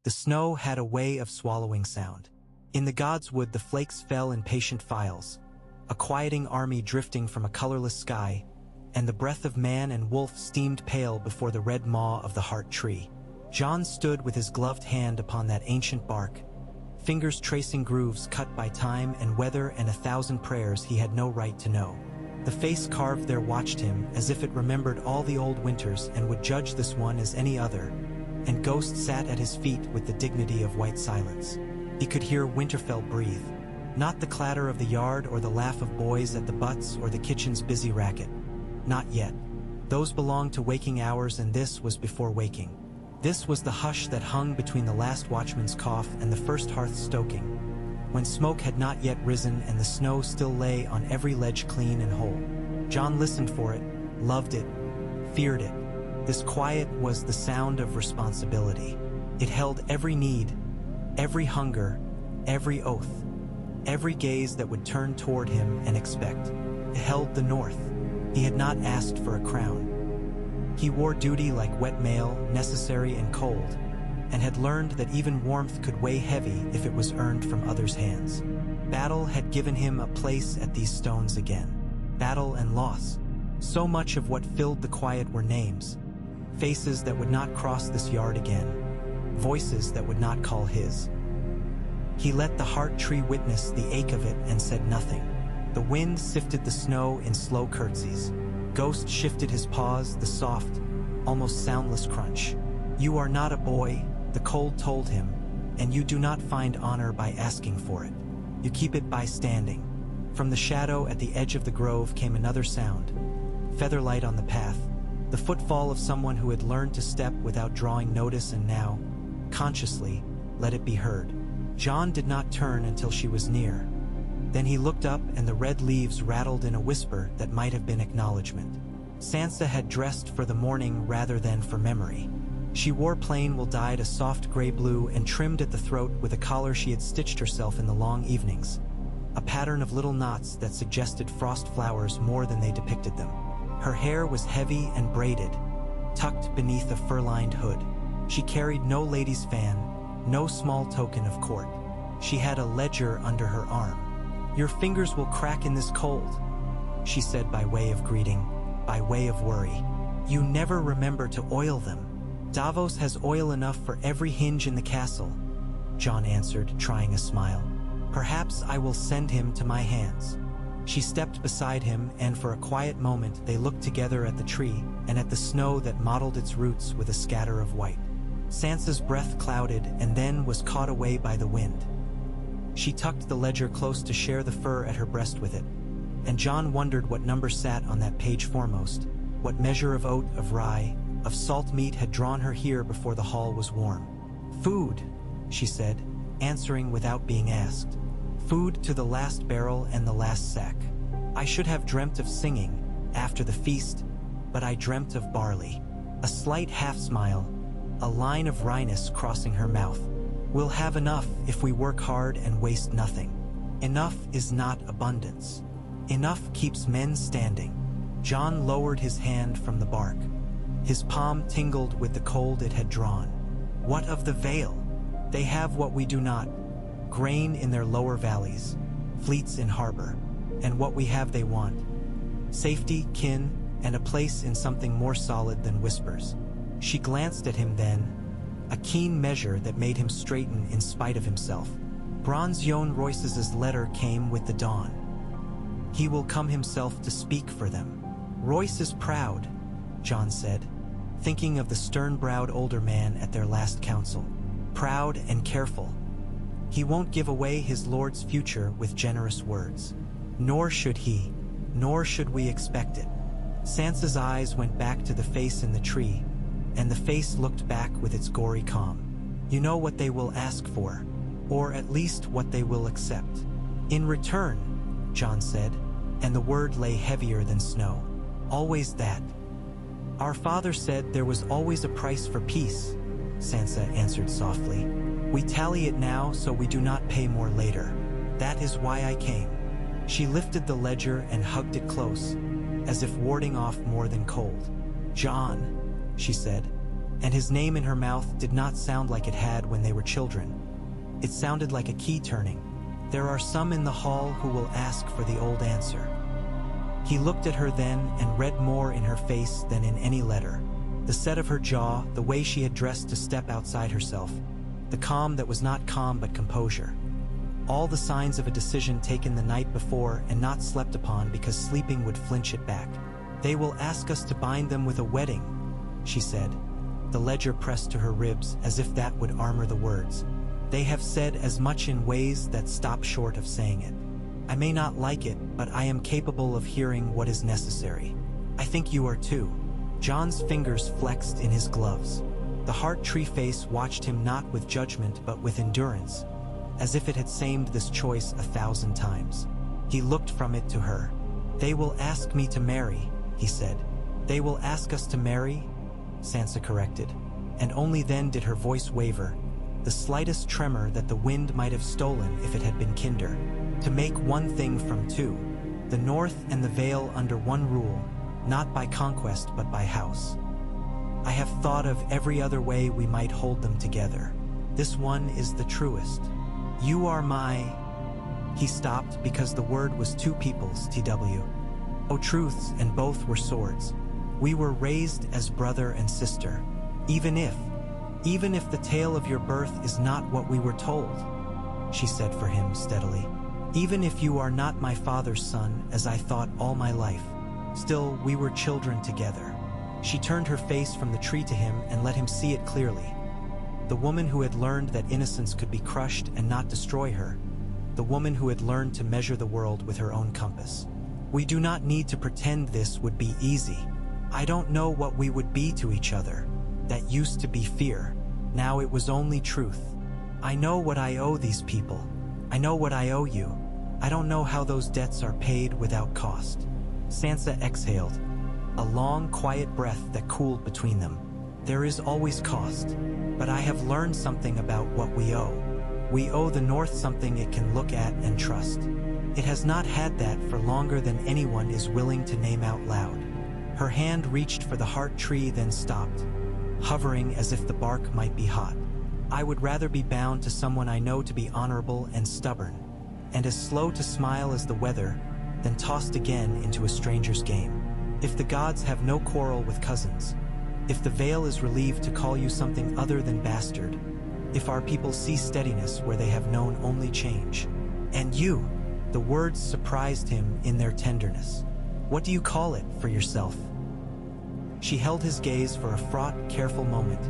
The snow had a way of swallowing sound. In the gods' wood the flakes fell in patient files, a quieting army drifting from a colorless sky, and the breath of man and wolf steamed pale before the red maw of the heart tree. John stood with his gloved hand upon that ancient bark, fingers tracing grooves cut by time and weather and 1,000 prayers he had no right to know. The face carved there watched him as if it remembered all the old winters and would judge this one as any other, and Ghost sat at his feet with the dignity of white silence. He could hear Winterfell breathe, not the clatter of the yard or the laugh of boys at the butts or the kitchen's busy racket. Not yet. Those belonged to waking hours, and this was before waking. This was the hush that hung between the last watchman's cough and the first hearth stoking, when smoke had not yet risen and the snow still lay on every ledge clean and whole. John listened for it, loved it, feared it. This quiet was the sound of responsibility. It held every need, every hunger, every oath, every gaze that would turn toward him and expect. It held the North. He had not asked for a crown. He wore duty like wet mail, necessary and cold, and had learned that even warmth could weigh heavy if it was earned from others' hands. Battle had given him a place at these stones again. Battle and loss. So much of what filled the quiet were names, faces that would not cross this yard again, voices that would not call his. He let the heart tree witness the ache of it and said nothing. The wind sifted the snow in slow curtsies. Ghost shifted his paws, the soft, almost soundless crunch. You are not a boy, the cold told him, and you do not find honor by asking for it. You keep it by standing. From the shadow at the edge of the grove came another sound, featherlight on the path, the footfall of someone who had learned to step without drawing notice and now, consciously, let it be heard. John did not turn until she was near. Then he looked up and the red leaves rattled in a whisper that might have been acknowledgement. Sansa had dressed for the morning rather than for memory. She wore plain wool dyed a soft gray blue and trimmed at the throat with a collar she had stitched herself in the long evenings, a pattern of little knots that suggested frost flowers more than they depicted them. Her hair was heavy and braided, tucked beneath a fur-lined hood. She carried no lady's fan, no small token of court. She had a ledger under her arm. Your fingers will crack in this cold, she said by way of greeting, by way of worry. You never remember to oil them. Davos has oil enough for every hinge in the castle, John answered, trying a smile. Perhaps I will send him to my hands. She stepped beside him, and for a quiet moment they looked together at the tree and at the snow that mottled its roots with a scatter of white. Sansa's breath clouded and then was caught away by the wind. She tucked the ledger close to share the fur at her breast with it, and John wondered what number sat on that page foremost, what measure of oat, of rye, of salt meat had drawn her here before the hall was warm. Food, she said, answering without being asked. Food to the last barrel and the last sack. I should have dreamt of singing after the feast, but I dreamt of barley. A slight half-smile, a line of wryness crossing her mouth. We'll have enough if we work hard and waste nothing. Enough is not abundance. Enough keeps men standing. John lowered his hand from the bark. His palm tingled with the cold it had drawn. What of the Vale? They have what we do not. Grain in their lower valleys, fleets in harbor, and what we have they want. Safety, kin, and a place in something more solid than whispers. She glanced at him then, a keen measure that made him straighten in spite of himself. Bronze-Yon Royce's letter came with the dawn. He will come himself to speak for them. Royce is proud, John said, thinking of the stern-browed older man at their last council. Proud and careful. He won't give away his lord's future with generous words. Nor should he, nor should we expect it. Sansa's eyes went back to the face in the tree, and the face looked back with its gory calm. You know what they will ask for, or at least what they will accept. In return, John said, and the word lay heavier than snow. Always that. Our father said there was always a price for peace, Sansa answered softly. We tally it now so we do not pay more later. That is why I came. She lifted the ledger and hugged it close, as if warding off more than cold. John, she said, and his name in her mouth did not sound like it had when they were children. It sounded like a key turning. There are some in the hall who will ask for the old answer. He looked at her then and read more in her face than in any letter. The set of her jaw, the way she had dressed to step outside herself, the calm that was not calm but composure. All the signs of a decision taken the night before and not slept upon because sleeping would flinch it back. "They will ask us to bind them with a wedding," she said. The ledger pressed to her ribs as if that would armor the words. "They have said as much in ways that stop short of saying it. I may not like it, but I am capable of hearing what is necessary. I think you are too." John's fingers flexed in his gloves. The heart tree face watched him not with judgment but with endurance, as if it had samed this choice 1,000 times. He looked from it to her. "They will ask me to marry," he said. "They will ask us to marry," Sansa corrected, and only then did her voice waver, the slightest tremor that the wind might have stolen if it had been kinder. "To make one thing from two, the North and the Vale under one rule, not by conquest but by house. I have thought of every other way we might hold them together. This one is the truest. You are my—" He stopped because the word was two peoples, TW. "Oh, truths, and both were swords. We were raised as brother and sister. Even if the tale of your birth is not what we were told," she said for him steadily. "Even if you are not my father's son, as I thought all my life, still we were children together." She turned her face from the tree to him and let him see it clearly. The woman who had learned that innocence could be crushed and not destroy her. The woman who had learned to measure the world with her own compass. "We do not need to pretend this would be easy. I don't know what we would be to each other. That used to be fear. Now it was only truth. I know what I owe these people. I know what I owe you. I don't know how those debts are paid without cost." Sansa exhaled, a long, quiet breath that cooled between them. "There is always cost, but I have learned something about what we owe. We owe the North something it can look at and trust. It has not had that for longer than anyone is willing to name out loud." Her hand reached for the heart tree, then stopped, hovering as if the bark might be hot. "I would rather be bound to someone I know to be honorable and stubborn, and as slow to smile as the weather, than tossed again into a stranger's game. If the gods have no quarrel with cousins, if the Vale is relieved to call you something other than bastard, if our people see steadiness where they have known only change. And you," the words surprised him in their tenderness. "What do you call it for yourself?" She held his gaze for a fraught, careful moment,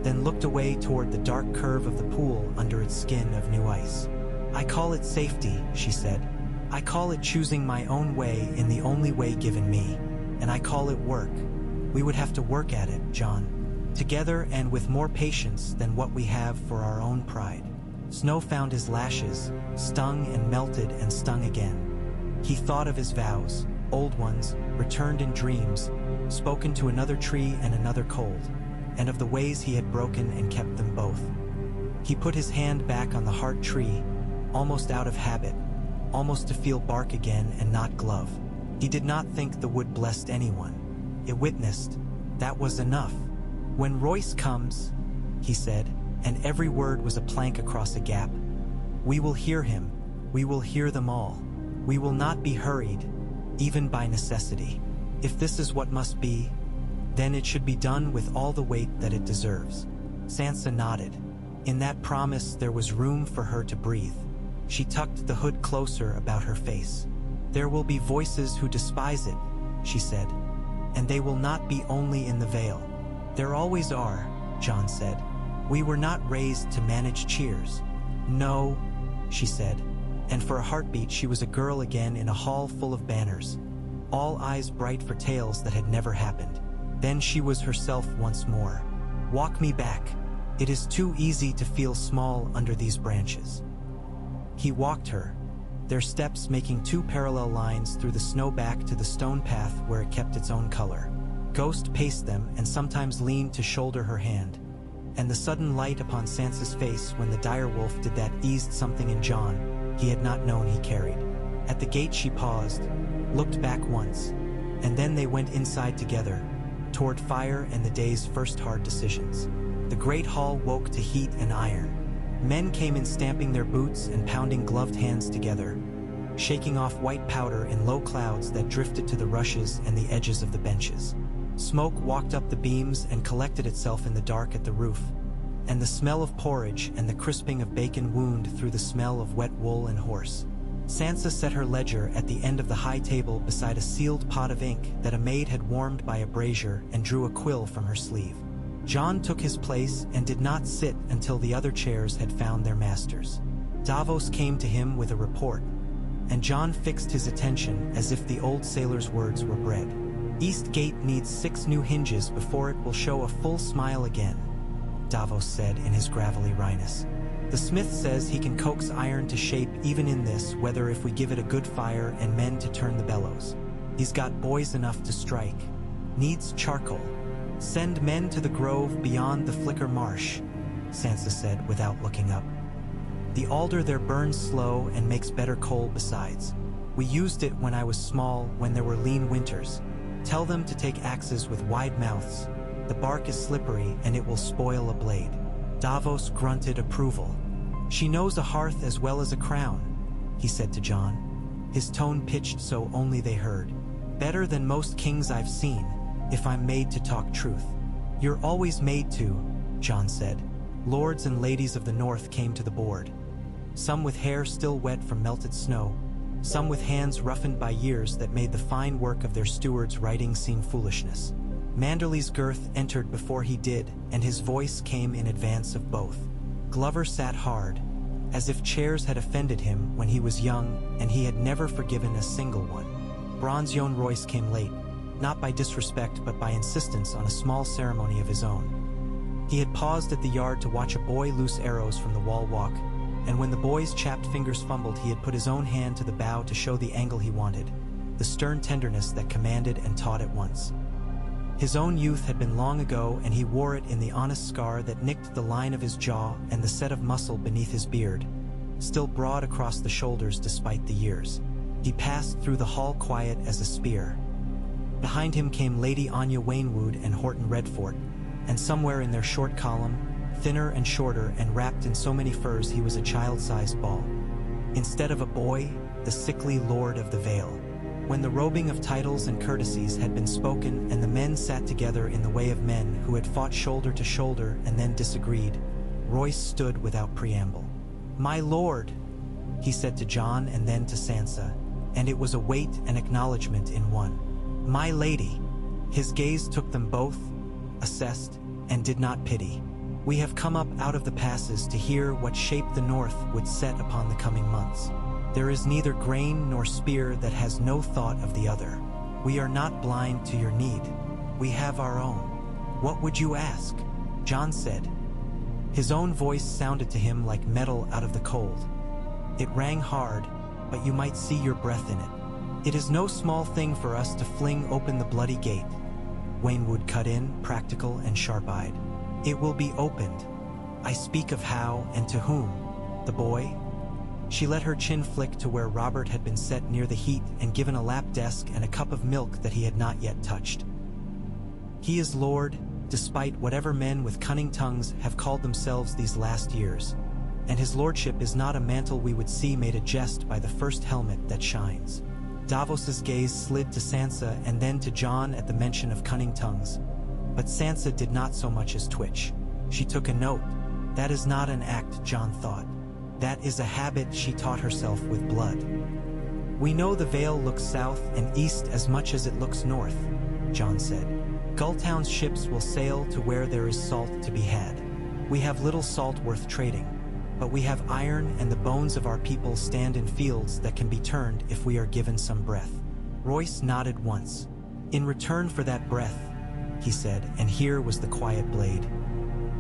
then looked away toward the dark curve of the pool under its skin of new ice. "I call it safety," she said. "I call it choosing my own way in the only way given me, and I call it work. We would have to work at it, John, together and with more patience than what we have for our own pride." Snow found his lashes, stung and melted and stung again. He thought of his vows, old ones, returned in dreams, spoken to another tree and another cold, and of the ways he had broken and kept them both. He put his hand back on the heart tree, almost out of habit, almost to feel bark again and not glove. He did not think the wood blessed anyone. It witnessed. That was enough. "When Royce comes," he said, and every word was a plank across a gap, "we will hear him. We will hear them all. We will not be hurried, even by necessity. If this is what must be, then it should be done with all the weight that it deserves." Sansa nodded. In that promise there was room for her to breathe. She tucked the hood closer about her face. "There will be voices who despise it," she said, "and they will not be only in the Vale." "There always are," John said. "We were not raised to manage cheers." "No," she said, and for a heartbeat she was a girl again in a hall full of banners, all eyes bright for tales that had never happened. Then she was herself once more. "Walk me back. It is too easy to feel small under these branches." He walked her, their steps making two parallel lines through the snow back to the stone path where it kept its own color. Ghost paced them and sometimes leaned to shoulder her hand, and the sudden light upon Sansa's face when the direwolf did that eased something in John he had not known he carried. At the gate she paused, looked back once, and then they went inside together, toward fire and the day's first hard decisions. The great hall woke to heat and iron. Men came in stamping their boots and pounding gloved hands together, shaking off white powder in low clouds that drifted to the rushes and the edges of the benches. Smoke walked up the beams and collected itself in the dark at the roof, and the smell of porridge and the crisping of bacon wound through the smell of wet wool and horse. Sansa set her ledger at the end of the high table beside a sealed pot of ink that a maid had warmed by a brazier and drew a quill from her sleeve. Jon took his place and did not sit until the other chairs had found their masters. Davos came to him with a report, and Jon fixed his attention as if the old sailor's words were bread. East Gate needs 6 new hinges before it will show a full smile again, Davos said in his gravelly wryness. The smith says he can coax iron to shape even in this weather if we give it a good fire and men to turn the bellows. He's got boys enough to strike. Needs charcoal. Send men to the grove beyond the Flicker Marsh, Sansa said without looking up. The alder there burns slow and makes better coal besides. We used it when I was small, when there were lean winters. Tell them to take axes with wide mouths. The bark is slippery and it will spoil a blade. Davos grunted approval. She knows a hearth as well as a crown, he said to Jon, his tone pitched so only they heard. Better than most kings I've seen, if I'm made to talk truth. You're always made to, Jon said. Lords and ladies of the north came to the board. Some with hair still wet from melted snow, some with hands roughened by years that made the fine work of their stewards' writing seem foolishness. Manderley's girth entered before he did, and his voice came in advance of both. Glover sat hard, as if chairs had offended him when he was young and he had never forgiven a single one. Bronze Yohn Royce came late, not by disrespect but by insistence on a small ceremony of his own. He had paused at the yard to watch a boy loose arrows from the wall walk, and when the boy's chapped fingers fumbled he had put his own hand to the bow to show the angle he wanted, the stern tenderness that commanded and taught at once. His own youth had been long ago, and he wore it in the honest scar that nicked the line of his jaw and the set of muscle beneath his beard, still broad across the shoulders despite the years. He passed through the hall quiet as a spear. Behind him came Lady Anya Waynwood and Horton Redfort, and somewhere in their short column, thinner and shorter and wrapped in so many furs he was a child-sized ball. Instead of a boy, the sickly Lord of the Vale. When the robing of titles and courtesies had been spoken and the men sat together in the way of men who had fought shoulder to shoulder and then disagreed, Royce stood without preamble. "My lord," he said to Jon and then to Sansa, and it was a weight and acknowledgement in one. "My lady." His gaze took them both, assessed, and did not pity. "We have come up out of the passes to hear what shape the north would set upon the coming months. There is neither grain nor spear that has no thought of the other. We are not blind to your need. We have our own. What would you ask?" Jon said. His own voice sounded to him like metal out of the cold. It rang hard, but you might see your breath in it. "It is no small thing for us to fling open the bloody gate," Waynwood cut in, practical and sharp-eyed. "It will be opened. I speak of how and to whom. The boy?" She let her chin flick to where Robert had been set near the heat and given a lap desk and a cup of milk that he had not yet touched. "He is lord, despite whatever men with cunning tongues have called themselves these last years, and his lordship is not a mantle we would see made a jest by the first helmet that shines." Davos's gaze slid to Sansa and then to Jon at the mention of cunning tongues, but Sansa did not so much as twitch. She took a note. That is not an act, Jon thought. That is a habit she taught herself with blood. "We know the Vale looks south and east as much as it looks north," Jon said. "Gulltown's ships will sail to where there is salt to be had. We have little salt worth trading, but we have iron, and the bones of our people stand in fields that can be turned if we are given some breath." Royce nodded once. "In return for that breath," he said, and here was the quiet blade,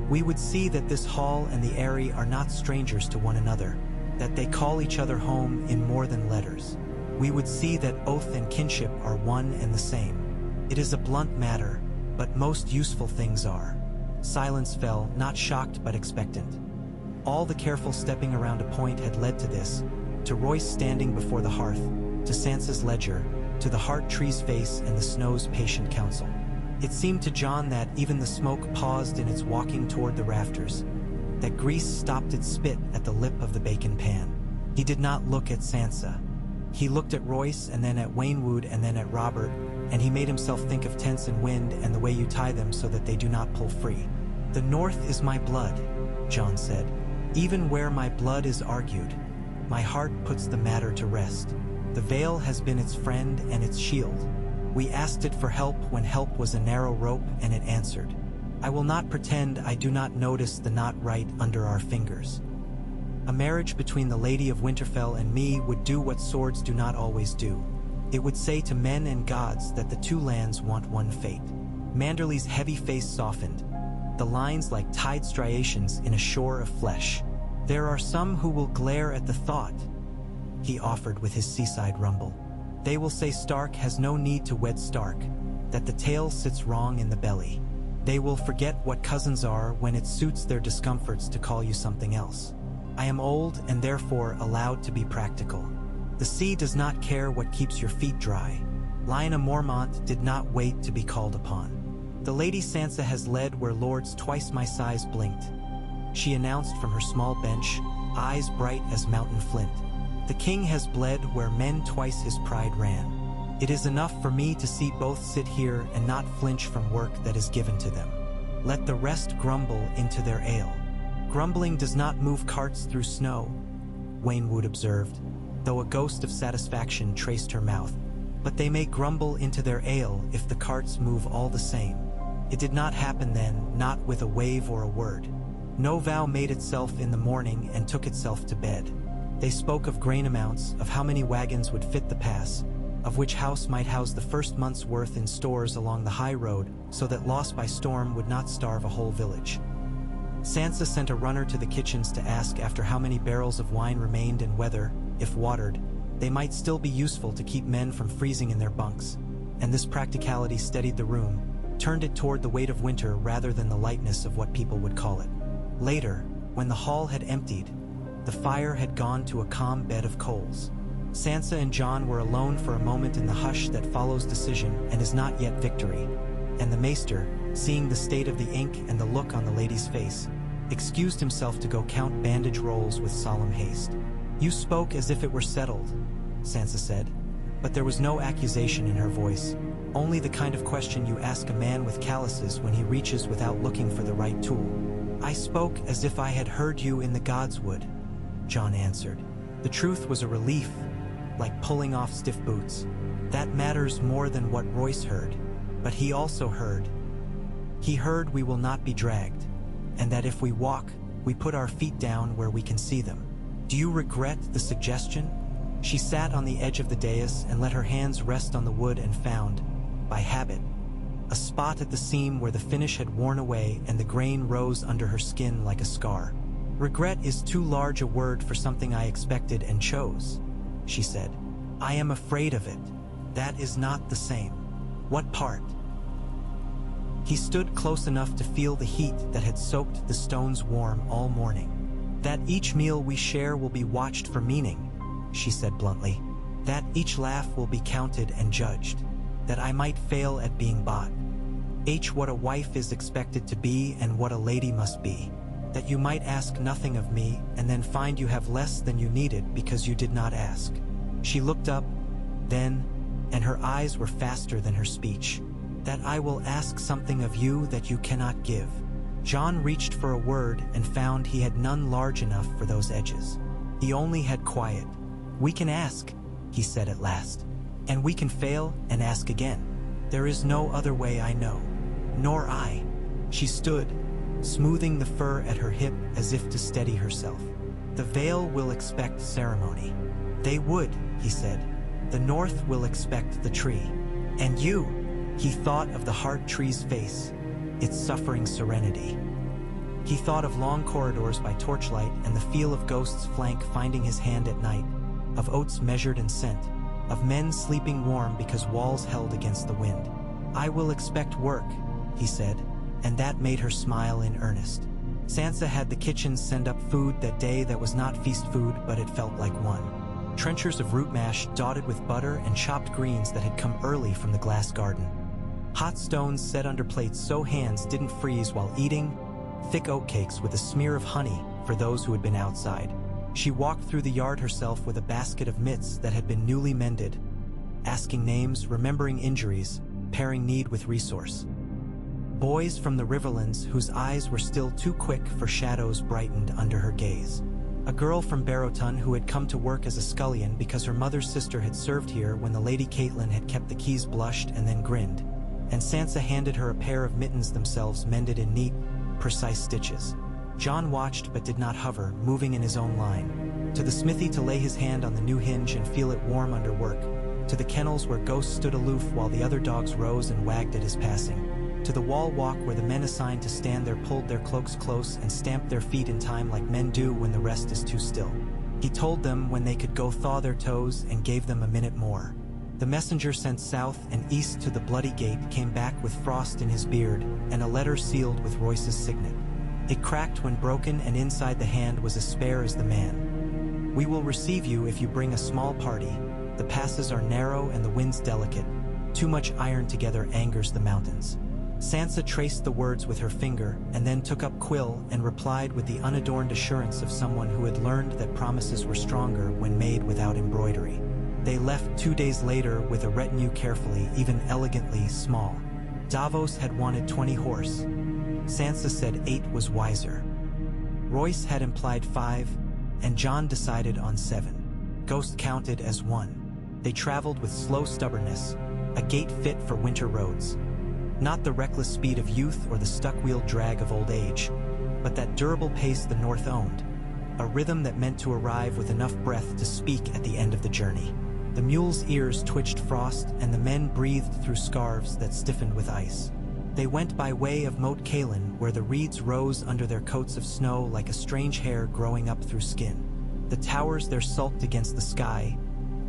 "we would see that this hall and the Eyrie are not strangers to one another, that they call each other home in more than letters. We would see that oath and kinship are one and the same. It is a blunt matter, but most useful things are." Silence fell, not shocked but expectant. All the careful stepping around a point had led to this, to Royce standing before the hearth, to Sansa's ledger, to the heart tree's face and the snow's patient counsel. It seemed to John that even the smoke paused in its walking toward the rafters, that grease stopped its spit at the lip of the bacon pan. He did not look at Sansa. He looked at Royce and then at Waynwood and then at Robert, and he made himself think of tents and wind and the way you tie them so that they do not pull free. "The North is my blood," John said. "Even where my blood is argued, my heart puts the matter to rest. The Vale has been its friend and its shield. We asked it for help when help was a narrow rope, and it answered. I will not pretend I do not notice the knot right under our fingers. A marriage between the Lady of Winterfell and me would do what swords do not always do. It would say to men and gods that the two lands want one fate." Manderley's heavy face softened, the lines like tide striations in a shore of flesh. "There are some who will glare at the thought," he offered with his seaside rumble. "They will say Stark has no need to wed Stark, that the tail sits wrong in the belly. They will forget what cousins are when it suits their discomforts to call you something else. I am old and therefore allowed to be practical. The sea does not care what keeps your feet dry. Lyanna Mormont did not wait to be called upon. The Lady Sansa has led where lords twice my size blinked," she announced from her small bench, eyes bright as mountain flint. "The king has bled where men twice his pride ran. It is enough for me to see both sit here and not flinch from work that is given to them. Let the rest grumble into their ale." "Grumbling does not move carts through snow," Waynwood observed, though a ghost of satisfaction traced her mouth. "But they may grumble into their ale if the carts move all the same." It did not happen then, not with a wave or a word. No vow made itself in the morning and took itself to bed. They spoke of grain amounts, of how many wagons would fit the pass, of which house might house the first month's worth in stores along the high road so that loss by storm would not starve a whole village. Sansa sent a runner to the kitchens to ask after how many barrels of wine remained and whether, if watered, they might still be useful to keep men from freezing in their bunks, and this practicality steadied the room, turned it toward the weight of winter rather than the lightness of what people would call it. Later, when the hall had emptied, the fire had gone to a calm bed of coals. Sansa and Jon were alone for a moment in the hush that follows decision and is not yet victory, and the maester, seeing the state of the ink and the look on the lady's face, excused himself to go count bandage rolls with solemn haste. "You spoke as if it were settled," Sansa said, but there was no accusation in her voice, only the kind of question you ask a man with calluses when he reaches without looking for the right tool. "I spoke as if I had heard you in the gods would," Jon answered. The truth was a relief, like pulling off stiff boots. That matters more than what Royce heard, but he also heard. He heard we will not be dragged, and that if we walk, we put our feet down where we can see them. Do you regret the suggestion?" She sat on the edge of the dais and let her hands rest on the wood and found, by habit, a spot at the seam where the finish had worn away and the grain rose under her skin like a scar. "Regret is too large a word for something I expected and chose," she said. "I am afraid of it. That is not the same." "What part?" He stood close enough to feel the heat that had soaked the stones warm all morning. "That each meal we share will be watched for meaning," she said bluntly. "That each laugh will be counted and judged. That I might fail at being bought. What a wife is expected to be and what a lady must be. That you might ask nothing of me and then find you have less than you needed because you did not ask." She looked up, then, and her eyes were faster than her speech. "That I will ask something of you that you cannot give." Jon reached for a word and found he had none large enough for those edges. He only had quiet. "We can ask," he said at last. "And we can fail and ask again. There is no other way I know." "Nor I." She stood, smoothing the fur at her hip as if to steady herself. "The Vale will expect ceremony." "They would," he said. "The North will expect the tree. And you," he thought of the hard tree's face, its suffering serenity. He thought of long corridors by torchlight and the feel of ghosts' flank finding his hand at night, of oats measured and sent, of men sleeping warm because walls held against the wind. "I will expect work," he said, and that made her smile in earnest. Sansa had the kitchens send up food that day that was not feast food, but it felt like one. Trenchers of root mash dotted with butter and chopped greens that had come early from the glass garden. Hot stones set under plates so hands didn't freeze while eating, thick oatcakes with a smear of honey for those who had been outside. She walked through the yard herself with a basket of mitts that had been newly mended, asking names, remembering injuries, pairing need with resource. Boys from the Riverlands whose eyes were still too quick for shadows brightened under her gaze. A girl from Barrowton who had come to work as a scullion because her mother's sister had served here when the Lady Caitlin had kept the keys, blushed and then grinned, and Sansa handed her a pair of mittens, themselves mended in neat, precise stitches. Jon watched but did not hover, moving in his own line. To the smithy to lay his hand on the new hinge and feel it warm under work. To the kennels where Ghost stood aloof while the other dogs rose and wagged at his passing. To the wall walk where the men assigned to stand there pulled their cloaks close and stamped their feet in time like men do when the rest is too still. He told them when they could go thaw their toes and gave them a minute more. The messenger sent south and east to the Bloody Gate came back with frost in his beard and a letter sealed with Royce's signet. It cracked when broken, and inside the hand was as spare as the man. "We will receive you if you bring a small party. The passes are narrow and the wind's delicate. Too much iron together angers the mountains." Sansa traced the words with her finger and then took up quill and replied with the unadorned assurance of someone who had learned that promises were stronger when made without embroidery. They left 2 days later with a retinue carefully, even elegantly small. Davos had wanted 20 horse. Sansa said 8 was wiser. Royce had implied 5, and Jon decided on 7. Ghost counted as 1. They traveled with slow stubbornness, a gait fit for winter roads. Not the reckless speed of youth or the stuck-wheeled drag of old age, but that durable pace the North owned, a rhythm that meant to arrive with enough breath to speak at the end of the journey. The mules' ears twitched frost, and the men breathed through scarves that stiffened with ice. They went by way of Moat Cailin, where the reeds rose under their coats of snow like a strange hair growing up through skin. The towers there sulked against the sky,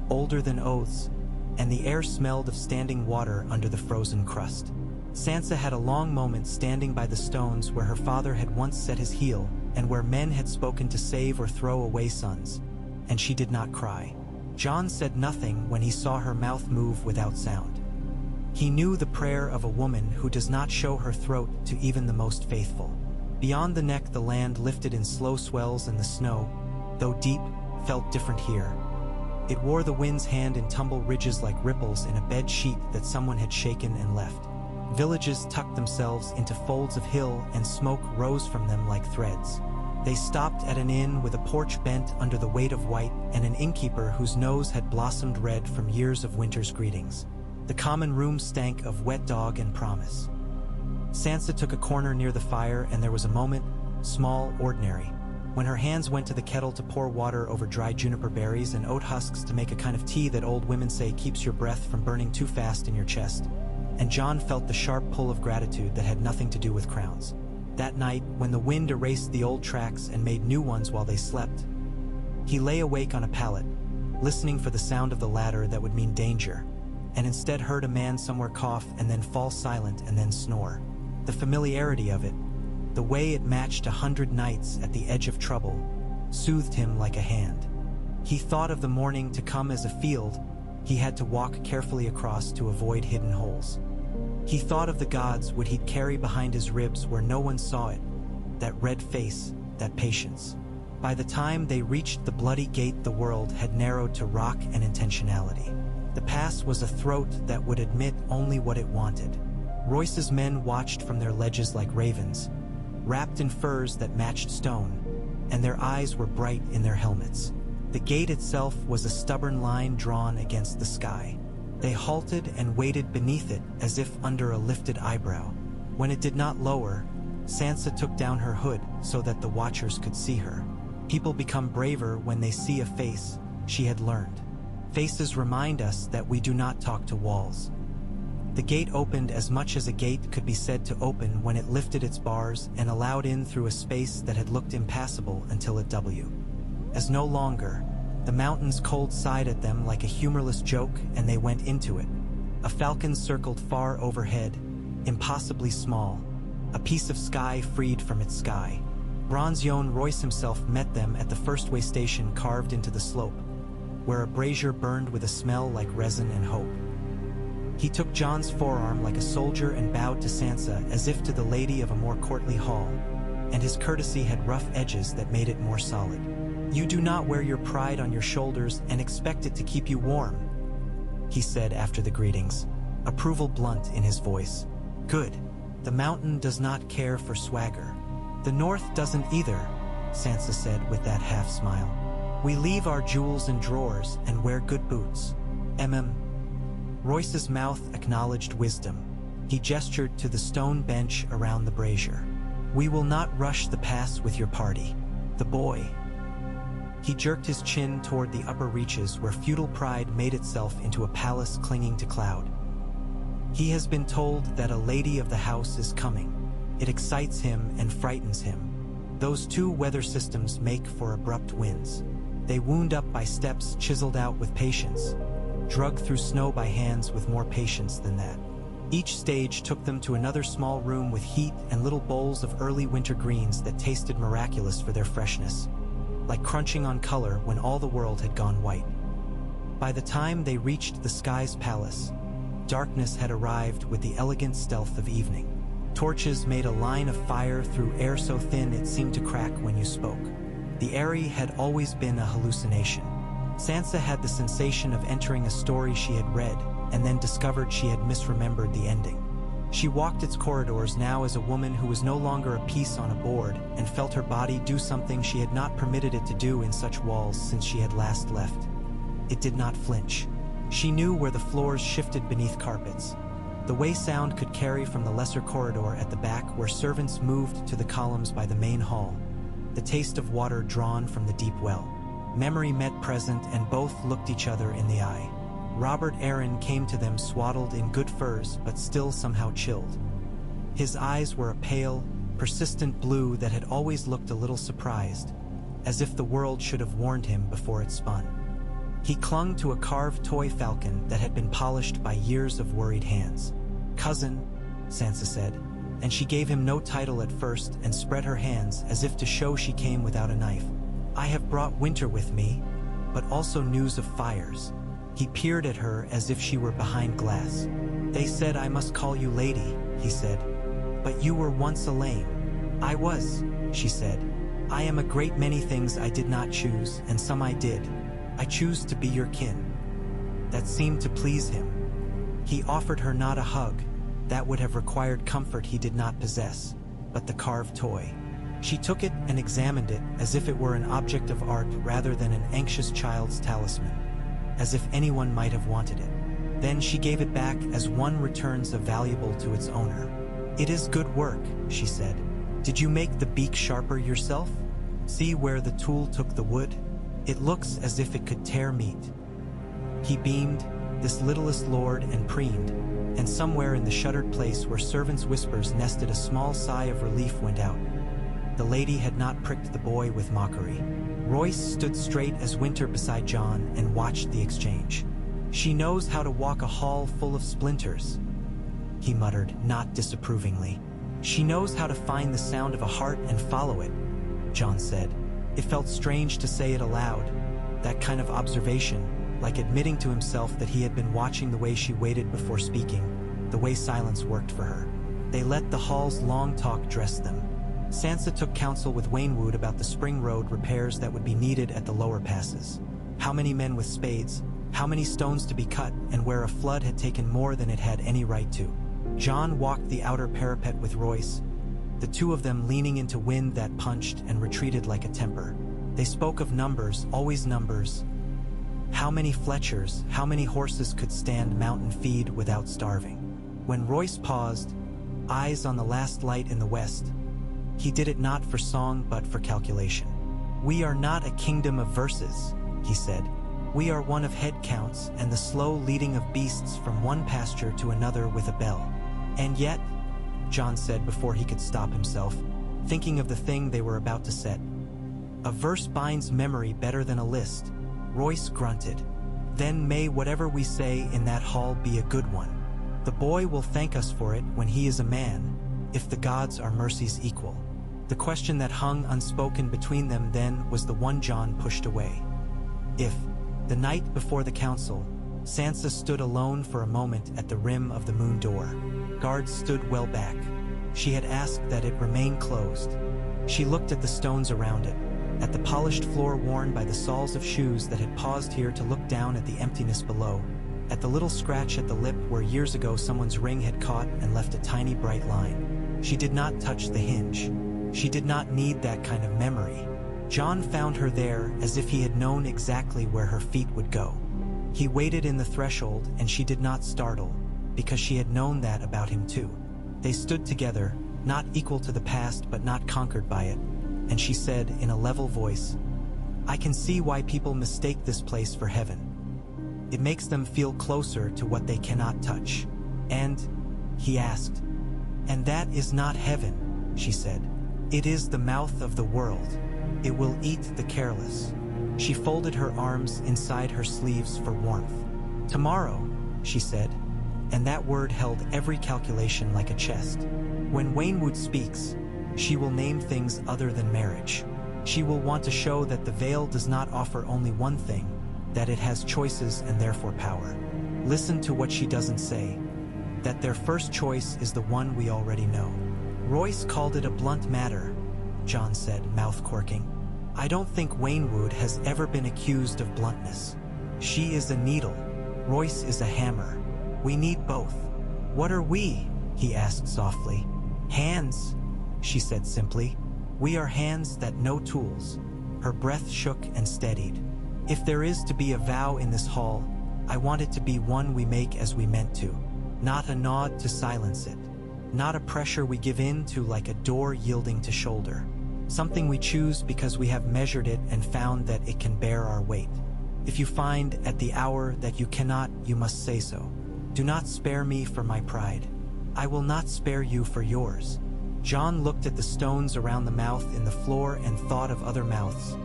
older than oaths, and the air smelled of standing water under the frozen crust. Sansa had a long moment standing by the stones where her father had once set his heel, and where men had spoken to save or throw away sons, and she did not cry. Jon said nothing when he saw her mouth move without sound. He knew the prayer of a woman who does not show her throat to even the most faithful. Beyond the neck the land lifted in slow swells, and the snow, though deep, felt different here. It wore the wind's hand in tumble ridges like ripples in a bed sheet that someone had shaken and left. Villages tucked themselves into folds of hill, and smoke rose from them like threads. They stopped at an inn with a porch bent under the weight of white and an innkeeper whose nose had blossomed red from years of winter's greetings. The common room stank of wet dog and promise. Sansa took a corner near the fire, and there was a moment, small, ordinary, when her hands went to the kettle to pour water over dry juniper berries and oat husks to make a kind of tea that old women say keeps your breath from burning too fast in your chest. And Jon felt the sharp pull of gratitude that had nothing to do with crowns. That night, when the wind erased the old tracks and made new ones while they slept, he lay awake on a pallet, listening for the sound of the ladder that would mean danger, and instead heard a man somewhere cough and then fall silent and then snore. The familiarity of it, the way it matched 100 nights at the edge of trouble, soothed him like a hand. He thought of the morning to come as a field he had to walk carefully across to avoid hidden holes. He thought of the gods would he'd carry behind his ribs where no one saw it, that red face, that patience. By the time they reached the Bloody Gate, the world had narrowed to rock and intentionality. The pass was a throat that would admit only what it wanted. Royce's men watched from their ledges like ravens, wrapped in furs that matched stone, and their eyes were bright in their helmets. The gate itself was a stubborn line drawn against the sky. They halted and waited beneath it as if under a lifted eyebrow. When it did not lower, Sansa took down her hood so that the watchers could see her. People become braver when they see a face, she had learned. Faces remind us that we do not talk to walls. The gate opened as much as a gate could be said to open when it lifted its bars and allowed in through a space that had looked impassable until it as no longer. The mountains cold sighed at them like a humorless joke, and they went into it. A falcon circled far overhead, impossibly small, a piece of sky freed from its sky. Bronze-Yon Royce himself met them at the first way station carved into the slope, where a brazier burned with a smell like resin and hope. He took Jon's forearm like a soldier and bowed to Sansa as if to the lady of a more courtly hall, and his courtesy had rough edges that made it more solid. "You do not wear your pride on your shoulders and expect it to keep you warm," he said after the greetings, approval blunt in his voice. "Good. The mountain does not care for swagger. The north doesn't either," Sansa said with that half-smile. "We leave our jewels in drawers and wear good boots." Royce's mouth acknowledged wisdom. He gestured to the stone bench around the brazier. "We will not rush the pass with your party. The boy." He jerked his chin toward the upper reaches where feudal pride made itself into a palace clinging to cloud. "He has been told that a lady of the house is coming. It excites him and frightens him. Those two weather systems make for abrupt winds. They wound up by steps chiseled out with patience, drugged through snow by hands with more patience than that. Each stage took them to another small room with heat and little bowls of early winter greens that tasted miraculous for their freshness, like crunching on color when all the world had gone white. By the time they reached the sky's palace, darkness had arrived with the elegant stealth of evening. Torches made a line of fire through air so thin it seemed to crack when you spoke. The Eyrie had always been a hallucination. Sansa had the sensation of entering a story she had read and then discovered she had misremembered the ending. She walked its corridors now as a woman who was no longer a piece on a board and felt her body do something she had not permitted it to do in such walls since she had last left. It did not flinch. She knew where the floors shifted beneath carpets. The way sound could carry from the lesser corridor at the back where servants moved to the columns by the main hall, the taste of water drawn from the deep well. Memory met present and both looked each other in the eye. Robert Arryn came to them swaddled in good furs but still somehow chilled. His eyes were a pale, persistent blue that had always looked a little surprised, as if the world should have warned him before it spun. He clung to a carved toy falcon that had been polished by years of worried hands. "Cousin," Sansa said, and she gave him no title at first and spread her hands as if to show she came without a knife. "I have brought winter with me, but also news of fires." He peered at her as if she were behind glass. "They said I must call you lady," he said. "But you were once a lame." "I was," she said. "I am a great many things I did not choose, and some I did. I choose to be your kin." That seemed to please him. He offered her not a hug, that would have required comfort he did not possess, but the carved toy. She took it and examined it as if it were an object of art rather than an anxious child's talisman, as if anyone might have wanted it. Then she gave it back as one returns a valuable to its owner. "It is good work," she said. "Did you make the beak sharper yourself? See where the tool took the wood? It looks as if it could tear meat." He beamed, this littlest lord, and preened, and somewhere in the shuttered place where servants' whispers nested a small sigh of relief went out. The lady had not pricked the boy with mockery. Royce stood straight as winter beside Jon and watched the exchange. "She knows how to walk a hall full of splinters," he muttered, not disapprovingly. "She knows how to find the sound of a heart and follow it," Jon said. It felt strange to say it aloud, that kind of observation, like admitting to himself that he had been watching the way she waited before speaking, the way silence worked for her. They let the hall's long talk dress them. Sansa took counsel with Waynwood about the spring road repairs that would be needed at the lower passes. How many men with spades, how many stones to be cut, and where a flood had taken more than it had any right to. Jon walked the outer parapet with Royce, the two of them leaning into wind that punched and retreated like a temper. They spoke of numbers, always numbers. How many Fletchers, how many horses could stand mountain feed without starving? When Royce paused, eyes on the last light in the west, he did it not for song but for calculation. "We are not a kingdom of verses," he said. "We are one of head counts and the slow leading of beasts from one pasture to another with a bell." "And yet," Jon said before he could stop himself, thinking of the thing they were about to set, "a verse binds memory better than a list." Royce grunted. "Then may whatever we say in that hall be a good one. The boy will thank us for it when he is a man, if the gods are mercy's equal." The question that hung unspoken between them then was the one Jon pushed away. If, the night before the council, Sansa stood alone for a moment at the rim of the moon door. Guards stood well back. She had asked that it remain closed. She looked at the stones around it, at the polished floor worn by the soles of shoes that had paused here to look down at the emptiness below, at the little scratch at the lip where years ago someone's ring had caught and left a tiny bright line. She did not touch the hinge. She did not need that kind of memory. Jon found her there as if he had known exactly where her feet would go. He waited in the threshold and she did not startle, because she had known that about him too. They stood together, not equal to the past but not conquered by it, and she said in a level voice, "I can see why people mistake this place for heaven. It makes them feel closer to what they cannot touch." "And?" he asked. "And that is not heaven," she said. "It is the mouth of the world. It will eat the careless." She folded her arms inside her sleeves for warmth. "Tomorrow," she said, and that word held every calculation like a chest. "When Waynwood speaks, she will name things other than marriage. She will want to show that the Vale does not offer only one thing, that it has choices and therefore power. Listen to what she doesn't say, that their first choice is the one we already know." "Royce called it a blunt matter," Jon said, mouth quirking. "I don't think Waynwood has ever been accused of bluntness. She is a needle. Royce is a hammer. We need both." "What are we?" he asked softly. "Hands," she said simply. "We are hands that know tools." Her breath shook and steadied. "If there is to be a vow in this hall, I want it to be one we make as we meant to. Not a nod to silence it. Not a pressure we give in to like a door yielding to shoulder. Something we choose because we have measured it and found that it can bear our weight. If you find at the hour that you cannot, you must say so. Do not spare me for my pride. I will not spare you for yours." Jon looked at the stones around the mouth in the floor and thought of other mouths,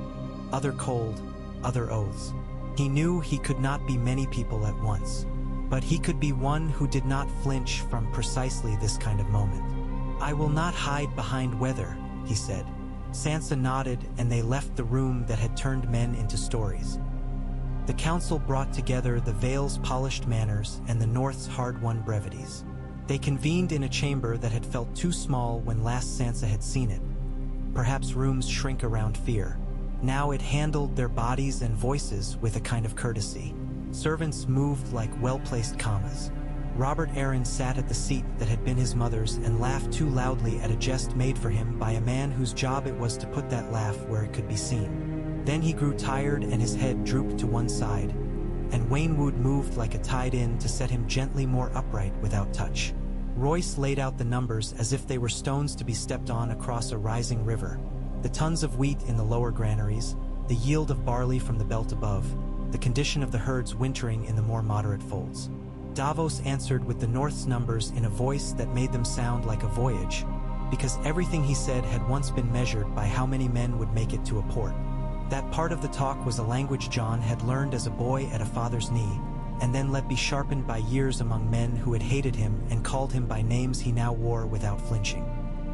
other cold, other oaths. He knew he could not be many people at once, but he could be one who did not flinch from precisely this kind of moment. "I will not hide behind weather," he said. Sansa nodded and they left the room that had turned men into stories. The council brought together the Vale's polished manners and the North's hard-won brevities. They convened in a chamber that had felt too small when last Sansa had seen it. Perhaps rooms shrink around fear. Now it handled their bodies and voices with a kind of courtesy. Servants moved like well-placed commas. Robert Arryn sat at the seat that had been his mother's and laughed too loudly at a jest made for him by a man whose job it was to put that laugh where it could be seen. Then he grew tired and his head drooped to one side, and Waynwood moved like a tide-in to set him gently more upright without touch. Royce laid out the numbers as if they were stones to be stepped on across a rising river. The tons of wheat in the lower granaries, the yield of barley from the belt above, the condition of the herds wintering in the more moderate folds. Davos answered with the North's numbers in a voice that made them sound like a voyage, because everything he said had once been measured by how many men would make it to a port. That part of the talk was a language Jon had learned as a boy at a father's knee, and then let be sharpened by years among men who had hated him and called him by names he now wore without flinching.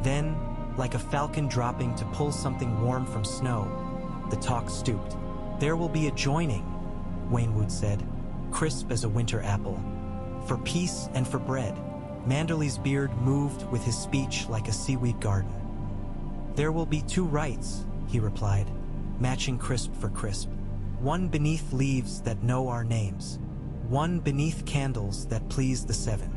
Then, like a falcon dropping to pull something warm from snow, the talk stooped. "There will be a joining," Waynwood said, crisp as a winter apple. "For peace and for bread." Manderly's beard moved with his speech like a seaweed garden. "There will be two rights," he replied, matching crisp for crisp. "One beneath leaves that know our names. One beneath candles that please the seven.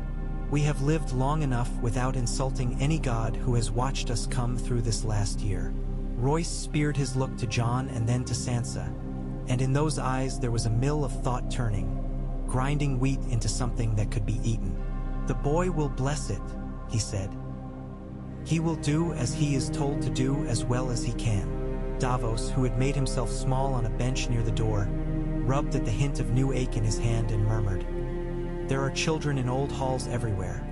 We have lived long enough without insulting any god who has watched us come through this last year." Royce speared his look to Jon and then to Sansa, and in those eyes there was a mill of thought turning, grinding wheat into something that could be eaten. "The boy will bless it," he said. "He will do as he is told to do as well as he can." Davos, who had made himself small on a bench near the door, rubbed at the hint of new ache in his hand and murmured, "There are children in old halls everywhere."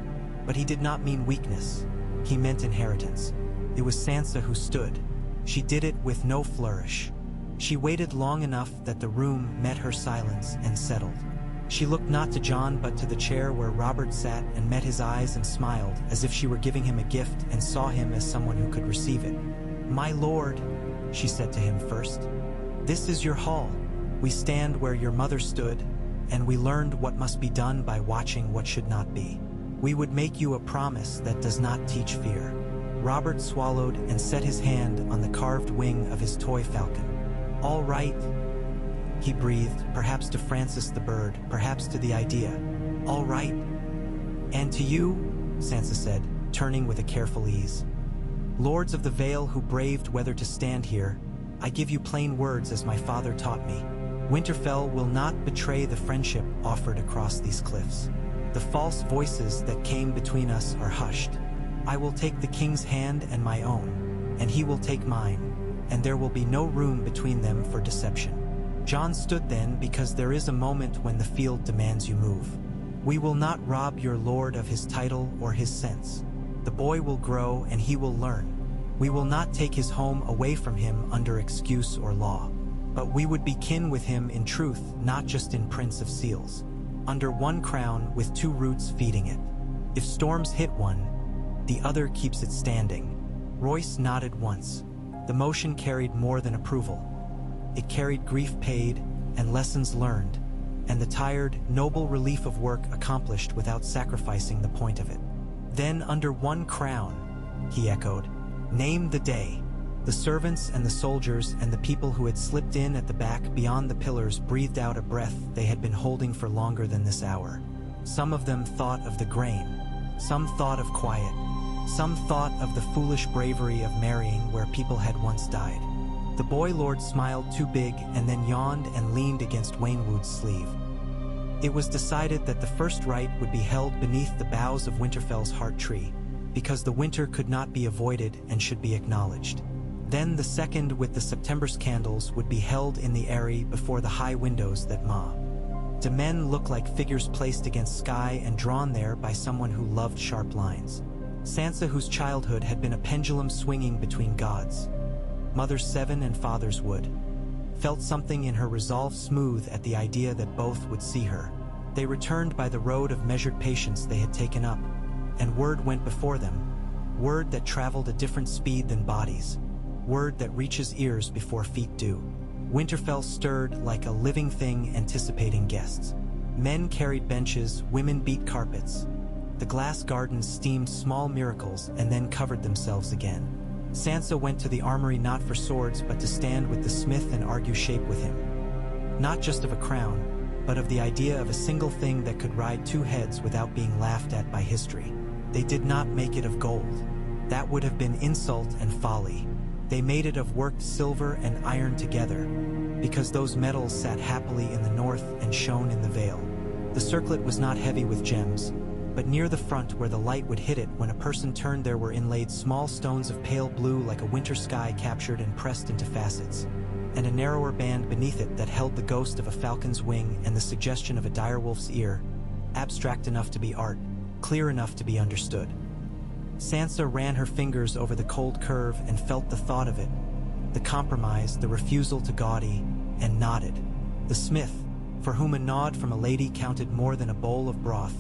But he did not mean weakness. He meant inheritance. It was Sansa who stood. She did it with no flourish. She waited long enough that the room met her silence and settled. She looked not to Jon but to the chair where Robert sat and met his eyes and smiled as if she were giving him a gift and saw him as someone who could receive it. "My lord," she said to him first, "this is your hall. We stand where your mother stood, and we learned what must be done by watching what should not be. We would make you a promise that does not teach fear." Robert swallowed and set his hand on the carved wing of his toy falcon. "All right," he breathed, perhaps to Francis the bird, perhaps to the idea. "All right." "And to you," Sansa said, turning with a careful ease. "Lords of the Vale who braved whether to stand here, I give you plain words as my father taught me. Winterfell will not betray the friendship offered across these cliffs. The false voices that came between us are hushed. I will take the king's hand and my own, and he will take mine, and there will be no room between them for deception." Jon stood then, because there is a moment when the field demands you move. "We will not rob your lord of his title or his sense. The boy will grow and he will learn. We will not take his home away from him under excuse or law. But we would be kin with him in truth, not just in Prince of Seals. Under one crown with two roots feeding it. If storms hit one, the other keeps it standing." Royce nodded once. The motion carried more than approval. It carried grief paid and lessons learned, and the tired, noble relief of work accomplished without sacrificing the point of it. "Then under one crown," he echoed. "Name the day." The servants and the soldiers and the people who had slipped in at the back beyond the pillars breathed out a breath they had been holding for longer than this hour. Some of them thought of the grain. Some thought of quiet. Some thought of the foolish bravery of marrying where people had once died. The boy lord smiled too big and then yawned and leaned against Waynwood's sleeve. It was decided that the first rite would be held beneath the boughs of Winterfell's heart tree, because the winter could not be avoided and should be acknowledged. Then the second, with the September's candles, would be held in the eyrie before the high windows that the men look like figures placed against sky and drawn there by someone who loved sharp lines. Sansa, whose childhood had been a pendulum swinging between gods, Mother's 7 and Father's Wood, felt something in her resolve smooth at the idea that both would see her. They returned by the road of measured patience they had taken up, and word went before them, word that traveled at different speed than bodies, word that reaches ears before feet do. Winterfell stirred like a living thing anticipating guests. Men carried benches, women beat carpets. The glass gardens steamed small miracles and then covered themselves again. Sansa went to the armory not for swords but to stand with the smith and argue shape with him. Not just of a crown, but of the idea of a single thing that could ride two heads without being laughed at by history. They did not make it of gold. That would have been insult and folly. They made it of worked silver and iron together, because those metals sat happily in the north and shone in the Vale. The circlet was not heavy with gems, but near the front where the light would hit it when a person turned there were inlaid small stones of pale blue like a winter sky captured and pressed into facets, and a narrower band beneath it that held the ghost of a falcon's wing and the suggestion of a direwolf's ear, abstract enough to be art, clear enough to be understood. Sansa ran her fingers over the cold curve and felt the thought of it, the compromise, the refusal to gaudy, and nodded. The smith, for whom a nod from a lady counted more than a bowl of broth,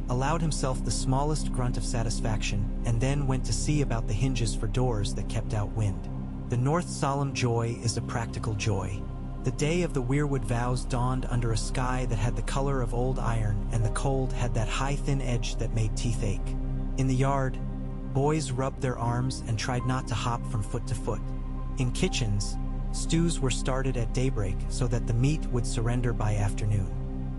allowed himself the smallest grunt of satisfaction and then went to see about the hinges for doors that kept out wind. The North's solemn joy is a practical joy. The day of the Weirwood vows dawned under a sky that had the color of old iron, and the cold had that high thin edge that made teeth ache. In the yard, boys rubbed their arms and tried not to hop from foot to foot. In kitchens, stews were started at daybreak so that the meat would surrender by afternoon.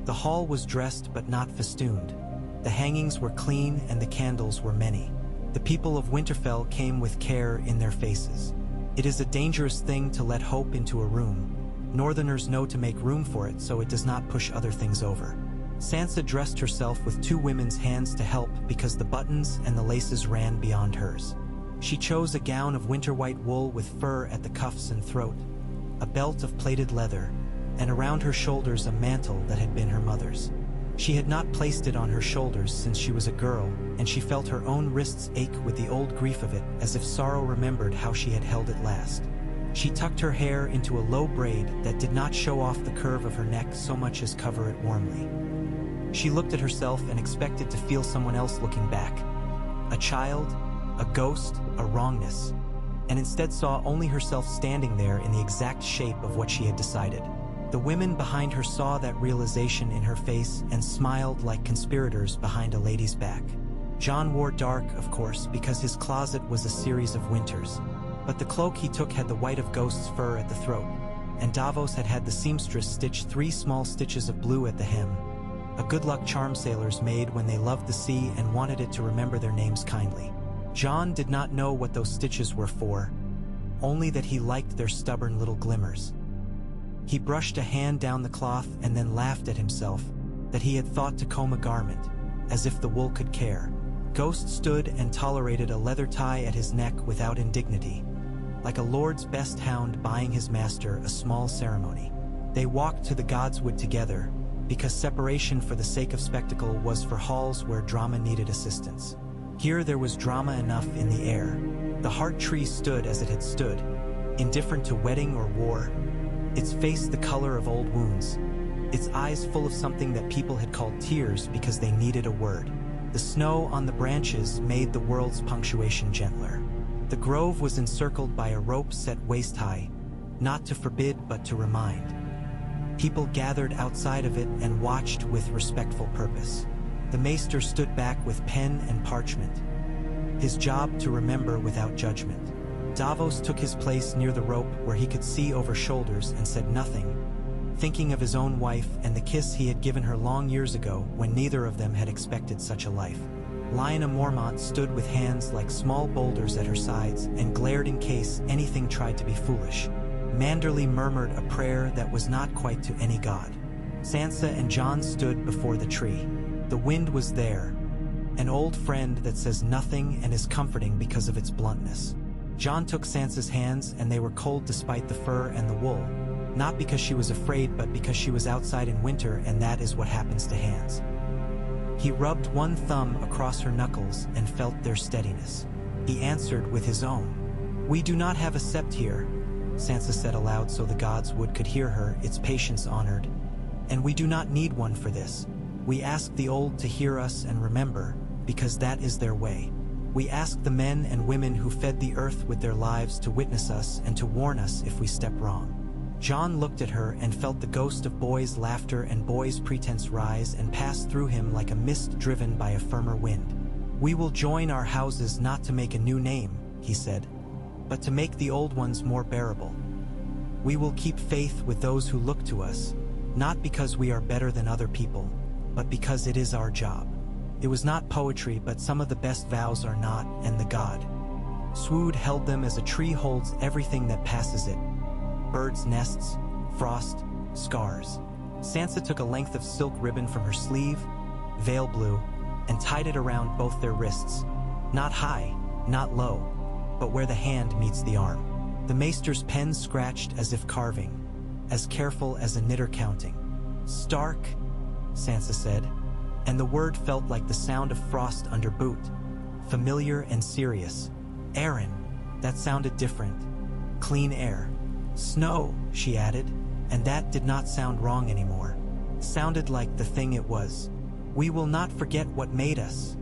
The hall was dressed but not festooned. The hangings were clean and the candles were many. The people of Winterfell came with care in their faces. It is a dangerous thing to let hope into a room. Northerners know to make room for it so it does not push other things over. Sansa dressed herself with two women's hands to help because the buttons and the laces ran beyond hers. She chose a gown of winter-white wool with fur at the cuffs and throat, a belt of plaited leather, and around her shoulders a mantle that had been her mother's. She had not placed it on her shoulders since she was a girl, and she felt her own wrists ache with the old grief of it, as if sorrow remembered how she had held it last. She tucked her hair into a low braid that did not show off the curve of her neck so much as cover it warmly. She looked at herself and expected to feel someone else looking back. A child, a ghost, a wrongness, and instead saw only herself standing there in the exact shape of what she had decided. The women behind her saw that realization in her face and smiled like conspirators behind a lady's back. Jon wore dark, of course, because his closet was a series of winters. But the cloak he took had the white of ghost's fur at the throat, and Davos had had the seamstress stitch 3 small stitches of blue at the hem, a good luck charm sailors made when they loved the sea and wanted it to remember their names kindly. Jon did not know what those stitches were for, only that he liked their stubborn little glimmers. He brushed a hand down the cloth and then laughed at himself, that he had thought to comb a garment, as if the wool could care. Ghost stood and tolerated a leather tie at his neck without indignity, like a lord's best hound buying his master a small ceremony. They walked to the Godswood together, because separation for the sake of spectacle was for halls where drama needed assistance. Here there was drama enough in the air. The heart tree stood as it had stood, indifferent to wedding or war, its face the color of old wounds, its eyes full of something that people had called tears because they needed a word. The snow on the branches made the world's punctuation gentler. The grove was encircled by a rope set waist-high, not to forbid but to remind. People gathered outside of it and watched with respectful purpose. The maester stood back with pen and parchment, his job to remember without judgment. Davos took his place near the rope where he could see over shoulders and said nothing, thinking of his own wife and the kiss he had given her long years ago when neither of them had expected such a life. Lyanna Mormont stood with hands like small boulders at her sides and glared in case anything tried to be foolish. Manderly murmured a prayer that was not quite to any god. Sansa and Jon stood before the tree. The wind was there, an old friend that says nothing and is comforting because of its bluntness. Jon took Sansa's hands and they were cold despite the fur and the wool, not because she was afraid but because she was outside in winter and that is what happens to hands. He rubbed one thumb across her knuckles and felt their steadiness. He answered with his own. "We do not have a sept here," Sansa said aloud so the Godswood could hear her, its patience honored. "And we do not need one for this. We ask the old to hear us and remember, because that is their way. We ask the men and women who fed the earth with their lives to witness us and to warn us if we step wrong." Jon looked at her and felt the ghost of boys' laughter and boys' pretense rise and pass through him like a mist driven by a firmer wind. "We will join our houses not to make a new name," he said, "but to make the old ones more bearable. We will keep faith with those who look to us, not because we are better than other people, but because it is our job." It was not poetry, but some of the best vows are not, and the god Swood held them as a tree holds everything that passes it. Birds' nests, frost, scars. Sansa took a length of silk ribbon from her sleeve, veil blue, and tied it around both their wrists. Not high, not low, but where the hand meets the arm. The maester's pen scratched as if carving, as careful as a knitter counting. "Stark," Sansa said, and the word felt like the sound of frost under boot, familiar and serious. "Aaron," that sounded different. "Clean air." "Snow," she added, and that did not sound wrong anymore. Sounded like the thing it was. "We will not forget what made us,"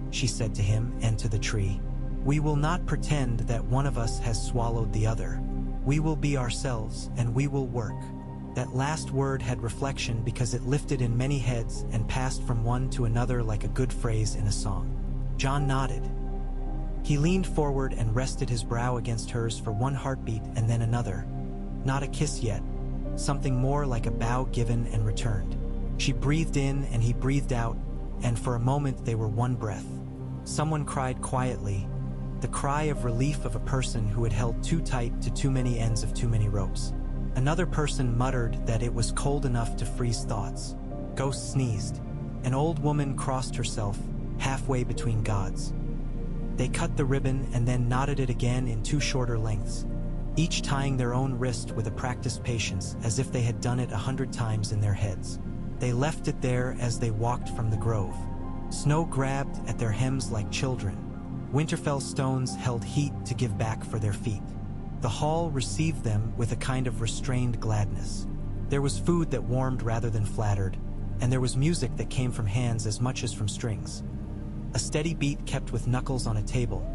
she said to him and to the tree. "We will not pretend that one of us has swallowed the other. We will be ourselves and we will work." That last word had reflection because it lifted in many heads and passed from one to another like a good phrase in a song. Jon nodded. He leaned forward and rested his brow against hers for one heartbeat and then another. Not a kiss yet, something more like a bow given and returned. She breathed in and he breathed out, and for a moment they were one breath. Someone cried quietly, the cry of relief of a person who had held too tight to too many ends of too many ropes. Another person muttered that it was cold enough to freeze thoughts. Ghost sneezed. An old woman crossed herself, halfway between gods. They cut the ribbon and then knotted it again in two shorter lengths, each tying their own wrist with a practiced patience as if they had done it 100 times in their heads. They left it there as they walked from the grove. Snow grabbed at their hems like children. Winterfell stones held heat to give back for their feet. The hall received them with a kind of restrained gladness. There was food that warmed rather than flattered, and there was music that came from hands as much as from strings. A steady beat kept with knuckles on a table,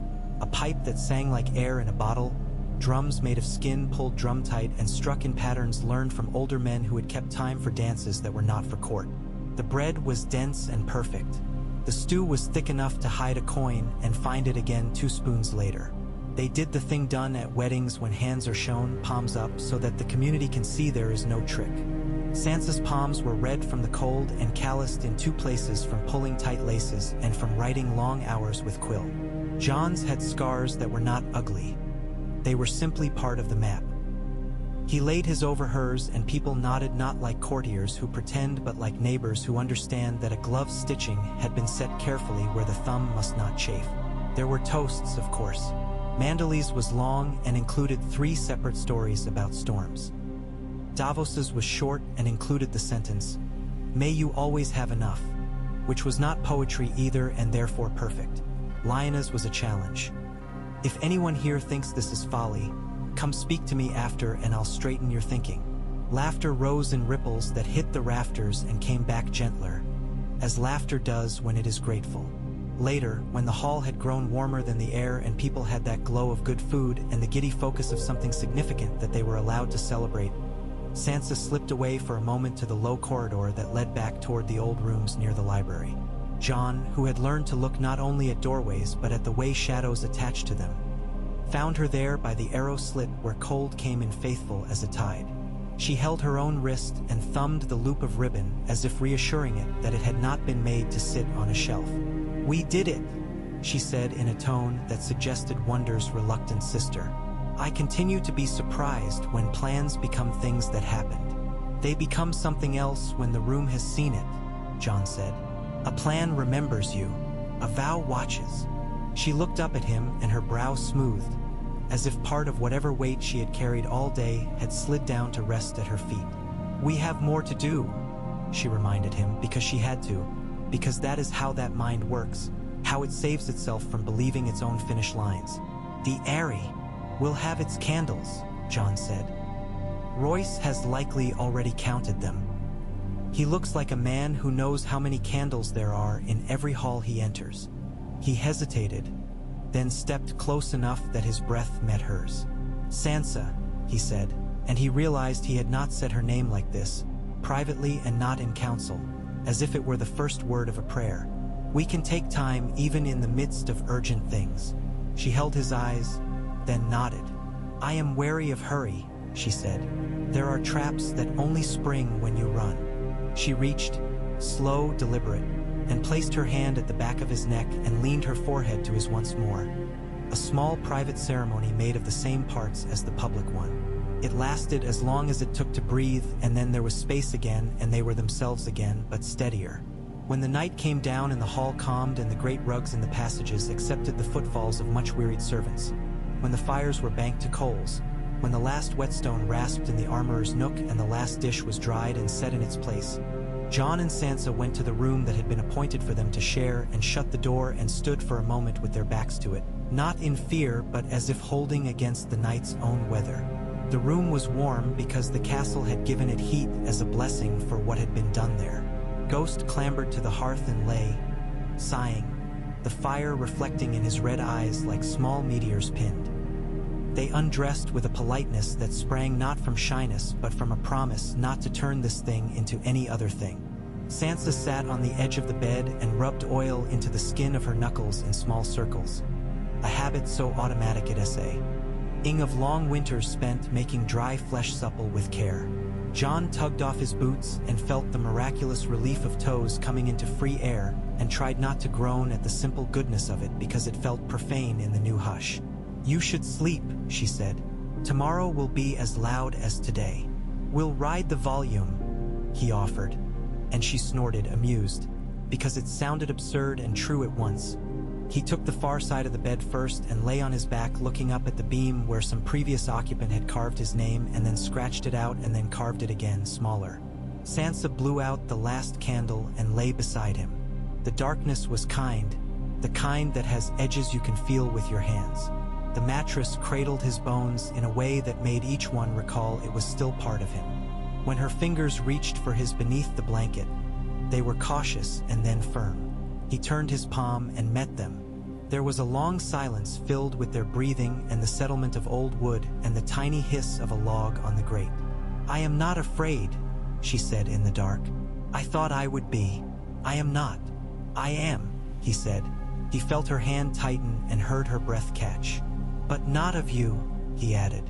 a pipe that sang like air in a bottle, Drums made of skin pulled drum tight and struck in patterns learned from older men who had kept time for dances that were not for court. The bread was dense and perfect. The stew was thick enough to hide a coin and find it again 2 spoons later. They did the thing done at weddings when hands are shown, palms up, so that the community can see there is no trick. Sansa's palms were red from the cold and calloused in 2 places from pulling tight laces and from writing long hours with quill. Jon's had scars that were not ugly. They were simply part of the map. He laid his over hers, and people nodded, not like courtiers who pretend but like neighbors who understand that a glove's stitching had been set carefully where the thumb must not chafe. There were toasts, of course. Manderley's was long and included 3 separate stories about storms. Davos's was short and included the sentence, "May you always have enough," which was not poetry either and therefore perfect. Lyanna's was a challenge. "If anyone here thinks this is folly, come speak to me after and I'll straighten your thinking." Laughter rose in ripples that hit the rafters and came back gentler, as laughter does when it is grateful. Later, when the hall had grown warmer than the air and people had that glow of good food and the giddy focus of something significant that they were allowed to celebrate, Sansa slipped away for a moment to the low corridor that led back toward the old rooms near the library. Jon, who had learned to look not only at doorways but at the way shadows attached to them, found her there by the arrow slit where cold came in faithful as a tide. She held her own wrist and thumbed the loop of ribbon as if reassuring it that it had not been made to sit on a shelf. "We did it," she said in a tone that suggested wonder's reluctant sister. "I continue to be surprised when plans become things that happened. They become something else when the room has seen it," Jon said. "A plan remembers you. A vow watches." She looked up at him and her brow smoothed, as if part of whatever weight she had carried all day had slid down to rest at her feet. "We have more to do," she reminded him, because she had to, because that is how that mind works, how it saves itself from believing its own finish lines. "The Aerie will have its candles," Jon said. "Royce has likely already counted them. He looks like a man who knows how many candles there are in every hall he enters." He hesitated, then stepped close enough that his breath met hers. "Sansa," he said, and he realized he had not said her name like this, privately and not in council, as if it were the first word of a prayer. "We can take time even in the midst of urgent things." She held his eyes, then nodded. "I am wary of hurry," she said. "There are traps that only spring when you run." She reached, slow, deliberate, and placed her hand at the back of his neck and leaned her forehead to his once more. A small private ceremony made of the same parts as the public one. It lasted as long as it took to breathe, and then there was space again and they were themselves again, but steadier. When the night came down and the hall calmed and the great rugs in the passages accepted the footfalls of much-wearied servants, when the fires were banked to coals, when the last whetstone rasped in the armorer's nook and the last dish was dried and set in its place, Jon and Sansa went to the room that had been appointed for them to share and shut the door and stood for a moment with their backs to it, not in fear but as if holding against the night's own weather. The room was warm because the castle had given it heat as a blessing for what had been done there. Ghost clambered to the hearth and lay, sighing, the fire reflecting in his red eyes like small meteors pinned. They undressed with a politeness that sprang not from shyness but from a promise not to turn this thing into any other thing. Sansa sat on the edge of the bed and rubbed oil into the skin of her knuckles in small circles, a habit so automatic it essay. Ing of long winters spent making dry flesh supple with care. Jon tugged off his boots and felt the miraculous relief of toes coming into free air and tried not to groan at the simple goodness of it because it felt profane in the new hush. "You should sleep," she said. "Tomorrow will be as loud as today." "We'll ride the volume," he offered, and she snorted, amused, because it sounded absurd and true at once. He took the far side of the bed first and lay on his back looking up at the beam where some previous occupant had carved his name and then scratched it out and then carved it again, smaller. Sansa blew out the last candle and lay beside him. The darkness was kind, the kind that has edges you can feel with your hands. The mattress cradled his bones in a way that made each one recall it was still part of him. When her fingers reached for his beneath the blanket, they were cautious and then firm. He turned his palm and met them, There was a long silence filled with their breathing and the settlement of old wood and the tiny hiss of a log on the grate. "I am not afraid," she said in the dark. "I thought I would be. I am not." "I am," he said. He felt her hand tighten and heard her breath catch. "But not of you," he added.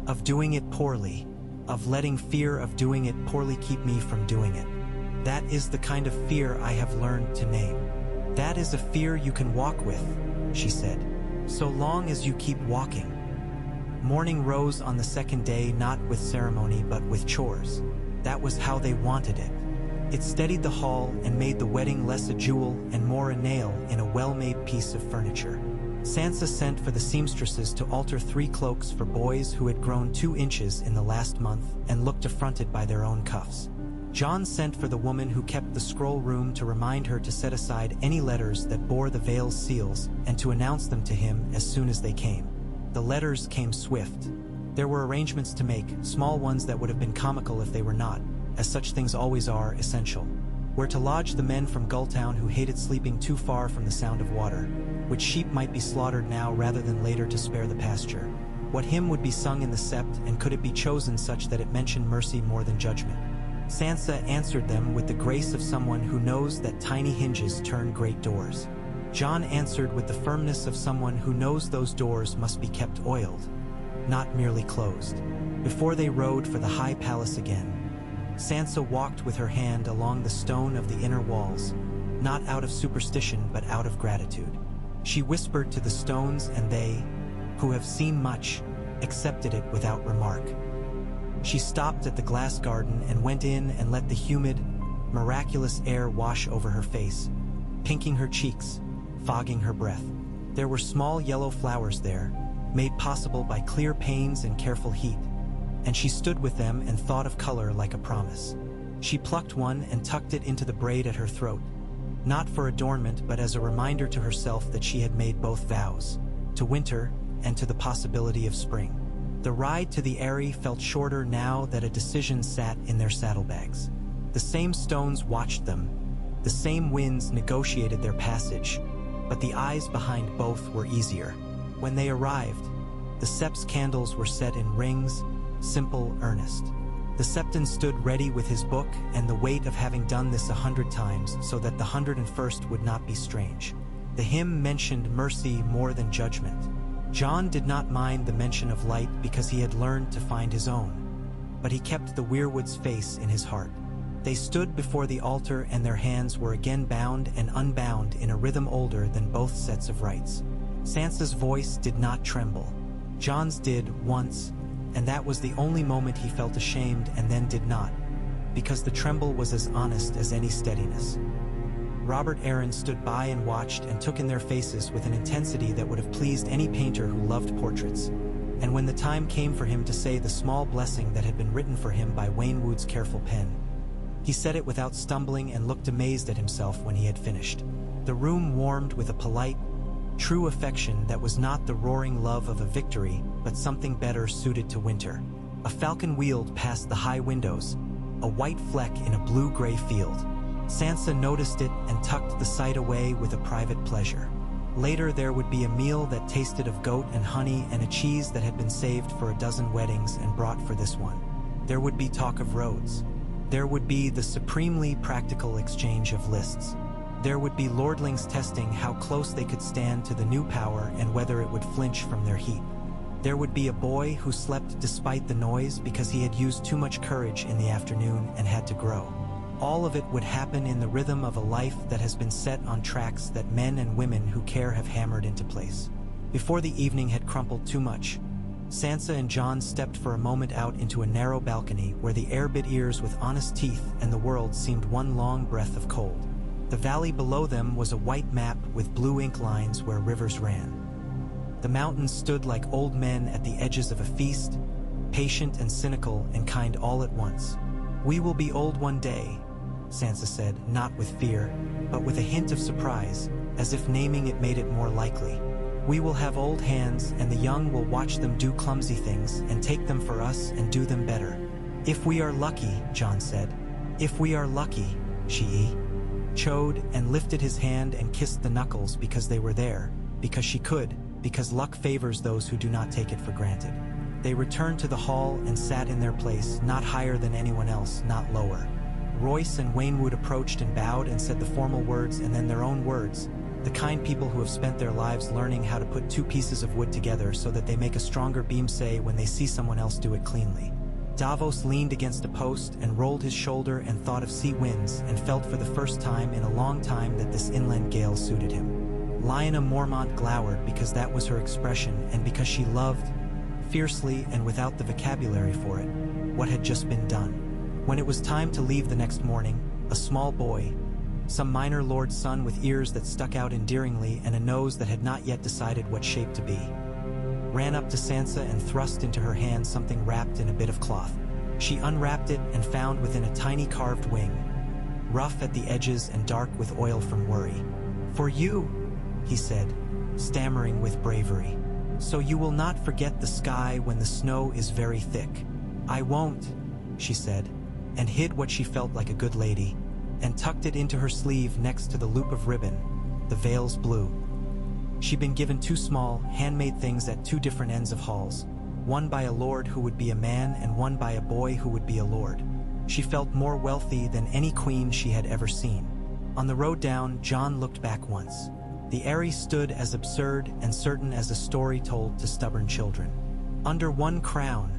"Of doing it poorly. Of letting fear of doing it poorly keep me from doing it. That is the kind of fear I have learned to name. That is a fear you can walk with," she said, "so long as you keep walking." Morning rose on the second day, not with ceremony but with chores. That was how they wanted it. It steadied the hall and made the wedding less a jewel and more a nail in a well-made piece of furniture. Sansa sent for the seamstresses to alter 3 cloaks for boys who had grown 2 inches in the last month and looked affronted by their own cuffs. Jon sent for the woman who kept the scroll room to remind her to set aside any letters that bore the Vale's seals and to announce them to him as soon as they came. The letters came swift. There were arrangements to make, small ones that would have been comical if they were not, as such things always are, essential. Where to lodge the men from Gulltown who hated sleeping too far from the sound of water, which sheep might be slaughtered now rather than later to spare the pasture. What hymn would be sung in the sept, and could it be chosen such that it mentioned mercy more than judgment? Sansa answered them with the grace of someone who knows that tiny hinges turn great doors. Jon answered with the firmness of someone who knows those doors must be kept oiled, not merely closed. Before they rode for the high palace again, Sansa walked with her hand along the stone of the inner walls, not out of superstition but out of gratitude. She whispered to the stones, and they, who have seen much, accepted it without remark. She stopped at the glass garden and went in and let the humid, miraculous air wash over her face, pinking her cheeks, fogging her breath. There were small yellow flowers there, made possible by clear panes and careful heat, and she stood with them and thought of color like a promise. She plucked one and tucked it into the braid at her throat, not for adornment but as a reminder to herself that she had made both vows, to winter and to the possibility of spring. The ride to the Eyrie felt shorter now that a decision sat in their saddlebags. The same stones watched them, the same winds negotiated their passage, but the eyes behind both were easier. When they arrived, the sept's candles were set in rings, simple, earnest. The septon stood ready with his book and the weight of having done this 100 times so that the 101st would not be strange. The hymn mentioned mercy more than judgment. Jon did not mind the mention of light because he had learned to find his own, but he kept the weirwood's face in his heart. They stood before the altar and their hands were again bound and unbound in a rhythm older than both sets of rites. Sansa's voice did not tremble. Jon's did once, and that was the only moment he felt ashamed and then did not, because the tremble was as honest as any steadiness. Robert Arryn stood by and watched and took in their faces with an intensity that would have pleased any painter who loved portraits. And when the time came for him to say the small blessing that had been written for him by Waynwood's careful pen, he said it without stumbling and looked amazed at himself when he had finished. The room warmed with a polite, true affection that was not the roaring love of a victory, but something better suited to winter. A falcon wheeled past the high windows, a white fleck in a blue-gray field. Sansa noticed it and tucked the sight away with a private pleasure. Later there would be a meal that tasted of goat and honey and a cheese that had been saved for a dozen weddings and brought for this one. There would be talk of roads. There would be the supremely practical exchange of lists. There would be lordlings testing how close they could stand to the new power and whether it would flinch from their heat. There would be a boy who slept despite the noise because he had used too much courage in the afternoon and had to grow. All of it would happen in the rhythm of a life that has been set on tracks that men and women who care have hammered into place. Before the evening had crumpled too much, Sansa and Jon stepped for a moment out into a narrow balcony where the air bit ears with honest teeth and the world seemed one long breath of cold. The valley below them was a white map with blue ink lines where rivers ran. The mountains stood like old men at the edges of a feast, patient and cynical and kind all at once. "We will be old one day," Sansa said, not with fear, but with a hint of surprise, as if naming it made it more likely. "We will have old hands, and the young will watch them do clumsy things and take them for us and do them better. If we are lucky," Jon said. "If we are lucky," she chowed and lifted his hand and kissed the knuckles because they were there, because she could, because luck favors those who do not take it for granted. They returned to the hall and sat in their place, not higher than anyone else, not lower. Royce and Waynwood approached and bowed and said the formal words and then their own words, the kind people who have spent their lives learning how to put two pieces of wood together so that they make a stronger beam, say when they see someone else do it cleanly. Davos leaned against a post and rolled his shoulder and thought of sea winds and felt for the first time in a long time that this inland gale suited him. Lyanna Mormont glowered because that was her expression and because she loved, fiercely and without the vocabulary for it, what had just been done. When it was time to leave the next morning, a small boy, some minor lord's son with ears that stuck out endearingly and a nose that had not yet decided what shape to be, ran up to Sansa and thrust into her hand something wrapped in a bit of cloth. She unwrapped it and found within a tiny carved wing, rough at the edges and dark with oil from worry. "For you," he said, stammering with bravery. "So you will not forget the sky when the snow is very thick." "I won't," she said, and hid what she felt like a good lady, and tucked it into her sleeve next to the loop of ribbon, the veil's blue. She'd been given two small, handmade things at two different ends of halls, one by a lord who would be a man and one by a boy who would be a lord. She felt more wealthy than any queen she had ever seen. On the road down, Jon looked back once. The Eyrie stood as absurd and certain as a story told to stubborn children. "Under one crown,"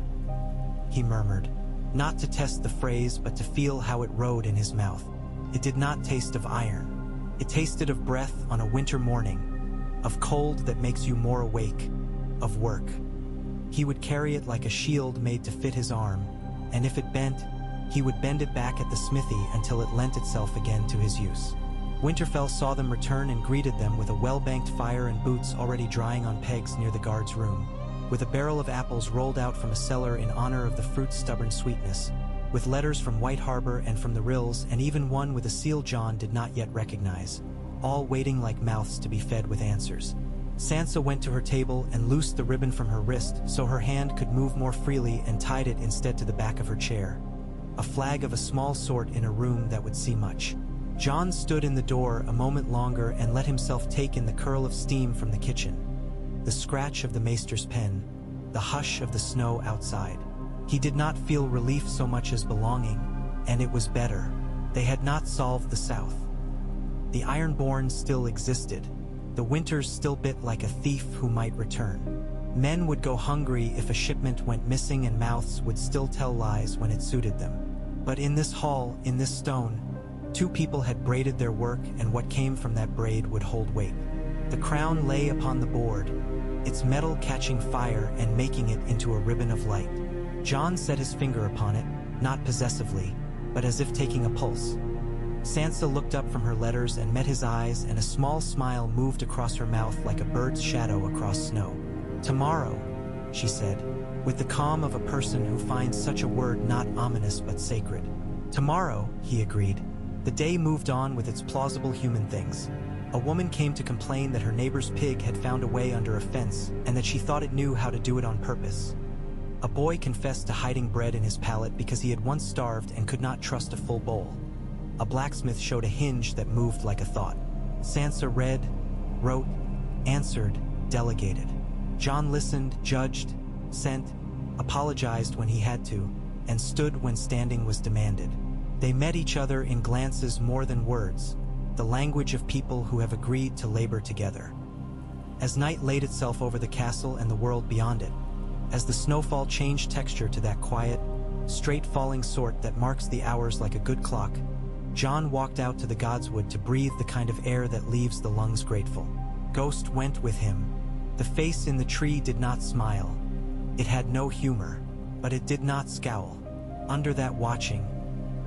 he murmured, not to test the phrase but to feel how it rode in his mouth. It did not taste of iron. It tasted of breath on a winter morning, of cold that makes you more awake, of work. He would carry it like a shield made to fit his arm, and if it bent, he would bend it back at the smithy until it lent itself again to his use. Winterfell saw them return and greeted them with a well-banked fire and boots already drying on pegs near the guard's room, with a barrel of apples rolled out from a cellar in honor of the fruit's stubborn sweetness, with letters from White Harbor and from the Rills, and even one with a seal Jon did not yet recognize, all waiting like mouths to be fed with answers. Sansa went to her table and loosed the ribbon from her wrist so her hand could move more freely and tied it instead to the back of her chair, a flag of a small sort in a room that would see much. Jon stood in the door a moment longer and let himself take in the curl of steam from the kitchen, the scratch of the maester's pen, the hush of the snow outside. He did not feel relief so much as belonging, and it was better. They had not solved the South. The Ironborn still existed. The winters still bit like a thief who might return. Men would go hungry if a shipment went missing, and mouths would still tell lies when it suited them. But in this hall, in this stone, two people had braided their work, and what came from that braid would hold weight. The crown lay upon the board, its metal catching fire and making it into a ribbon of light. Jon set his finger upon it, not possessively, but as if taking a pulse. Sansa looked up from her letters and met his eyes, and a small smile moved across her mouth like a bird's shadow across snow. "Tomorrow," she said, with the calm of a person who finds such a word not ominous but sacred. "Tomorrow," he agreed. The day moved on with its plausible human things. A woman came to complain that her neighbor's pig had found a way under a fence and that she thought it knew how to do it on purpose. A boy confessed to hiding bread in his palate because he had once starved and could not trust a full bowl. A blacksmith showed a hinge that moved like a thought. Sansa read, wrote, answered, delegated. Jon listened, judged, sent, apologized when he had to, and stood when standing was demanded. They met each other in glances more than words, the language of people who have agreed to labor together. As night laid itself over the castle and the world beyond it, as the snowfall changed texture to that quiet, straight falling sort that marks the hours like a good clock, Jon walked out to the Godswood to breathe the kind of air that leaves the lungs grateful. Ghost went with him. The face in the tree did not smile. It had no humor, but it did not scowl. Under that watching,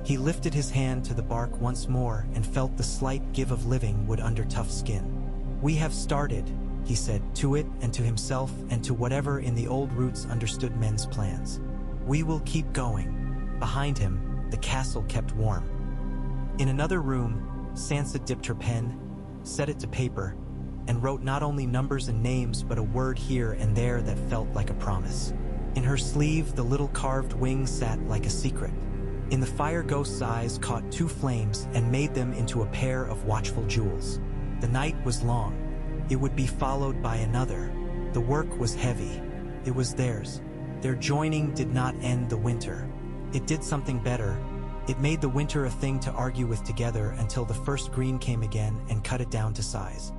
he lifted his hand to the bark once more and felt the slight give of living wood under tough skin. "We have started," he said, to it and to himself and to whatever in the old roots understood men's plans. "We will keep going." Behind him, the castle kept warm. In another room, Sansa dipped her pen, set it to paper, and wrote not only numbers and names but a word here and there that felt like a promise. In her sleeve, the little carved wing sat like a secret. In the fire ghost's eyes caught two flames and made them into a pair of watchful jewels. The night was long. It would be followed by another. The work was heavy. It was theirs. Their joining did not end the winter. It did something better. It made the winter a thing to argue with together until the first green came again and cut it down to size.